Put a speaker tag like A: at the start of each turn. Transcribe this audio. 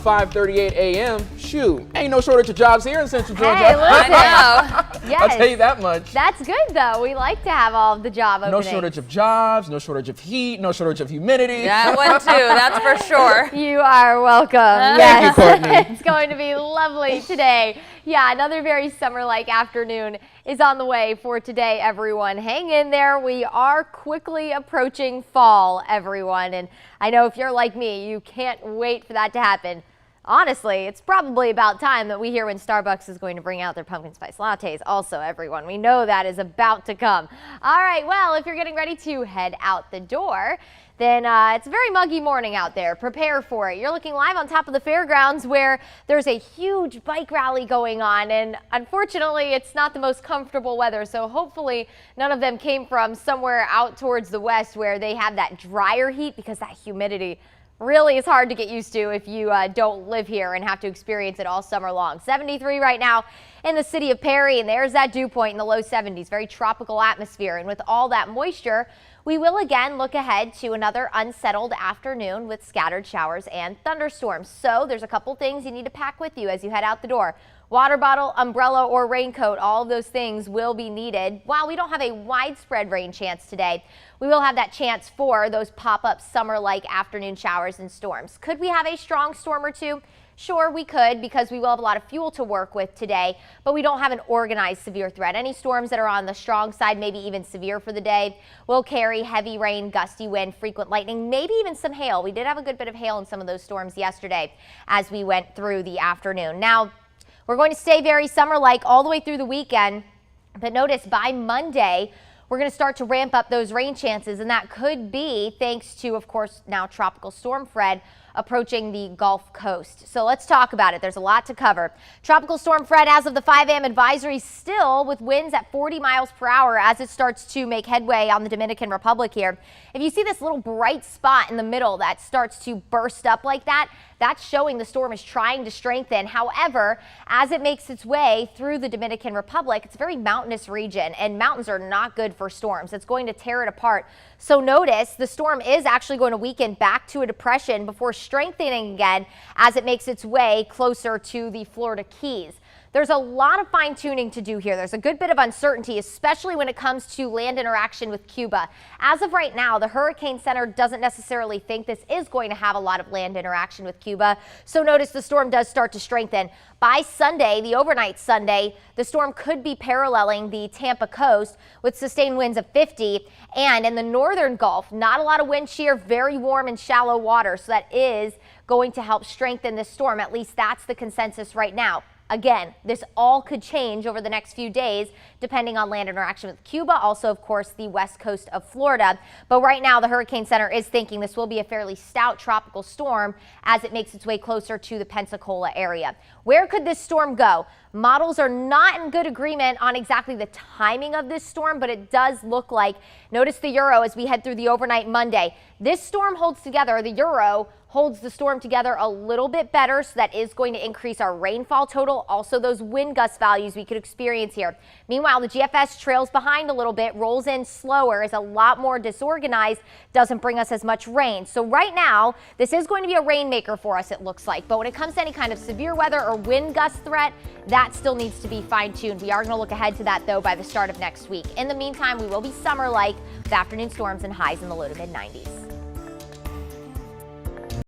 A: 5:38 a.m. Shoot, ain't no shortage of jobs here in Central Georgia.
B: Hey, listen. Yes.
A: I'll tell you that much.
B: That's good, though. We like to have all of the job openings.
A: No shortage of jobs, no shortage of heat, no shortage of humidity.
C: That one too, that's for sure.
B: You are welcome.
A: Thank you, Courtney.
B: It's going to be lovely today. Yeah, another very summer-like afternoon is on the way for today, everyone. Hang in there. We are quickly approaching fall, everyone. And I know if you're like me, you can't wait for that to happen. Honestly, it's probably about time that we hear when Starbucks is going to bring out their pumpkin spice lattes also, everyone. We know that is about to come. All right, well, if you're getting ready to head out the door, then it's a very muggy morning out there. Prepare for it. You're looking live on top of the fairgrounds where there's a huge bike rally going on, and unfortunately, it's not the most comfortable weather, so hopefully none of them came from somewhere out towards the west where they have that drier heat, because that humidity really is hard to get used to if you don't live here and have to experience it all summer long. 73 right now in the city of Perry, and there's that dew point in the low 70s. Very tropical atmosphere, and with all that moisture, we will again look ahead to another unsettled afternoon with scattered showers and thunderstorms. So there's a couple things you need to pack with you as you head out the door. Water bottle, umbrella, or raincoat, all of those things will be needed. While we don't have a widespread rain chance today, we will have that chance for those pop-up summer-like afternoon showers and storms. Could we have a strong storm or two? Sure, we could, because we will have a lot of fuel to work with today, but we don't have an organized severe threat. Any storms that are on the strong side, maybe even severe for the day, will carry heavy rain, gusty wind, frequent lightning, maybe even some hail. We did have a good bit of hail in some of those storms yesterday as we went through the afternoon. Now, we're going to stay very summer-like all the way through the weekend, but notice by Monday, we're going to start to ramp up those rain chances, and that could be thanks to, of course, now Tropical Storm Fred approaching the Gulf Coast. So let's talk about it. There's a lot to cover. Tropical Storm Fred, as of the 5 a.m. advisory, still with winds at 40 miles per hour as it starts to make headway on the Dominican Republic here. If you see this little bright spot in the middle that starts to burst up like that, that's showing the storm is trying to strengthen. However, as it makes its way through the Dominican Republic, it's a very mountainous region, and mountains are not good for storms. It's going to tear it apart. So notice the storm is actually going to weaken back to a depression before strengthening again as it makes its way closer to the Florida Keys. There's a lot of fine tuning to do here. There's a good bit of uncertainty, especially when it comes to land interaction with Cuba. As of right now, the Hurricane Center doesn't necessarily think this is going to have a lot of land interaction with Cuba. So notice the storm does start to strengthen. By Sunday, the overnight Sunday, the storm could be paralleling the Tampa coast with sustained winds of 50. And in the northern Gulf, not a lot of wind shear, very warm and shallow water. So that is going to help strengthen this storm. At least that's the consensus right now. Again, this all could change over the next few days depending on land interaction with Cuba, also, of course, the west coast of Florida. But right now, the Hurricane Center is thinking this will be a fairly stout tropical storm as it makes its way closer to the Pensacola area. Where could this storm go? Models are not in good agreement on exactly the timing of this storm, but it does look like, notice the Euro as we head through the overnight Monday. This storm holds together, the Euro holds the storm together a little bit better, so that is going to increase our rainfall total, also those wind gust values we could experience here. Meanwhile, the GFS trails behind a little bit, rolls in slower, is a lot more disorganized, doesn't bring us as much rain. So right now, this is going to be a rainmaker for us, it looks like. But when it comes to any kind of severe weather or wind gust threat, that still needs to be fine-tuned. We are going to look ahead to that, though, by the start of next week. In the meantime, we will be summer-like with afternoon storms and highs in the low to mid-90s.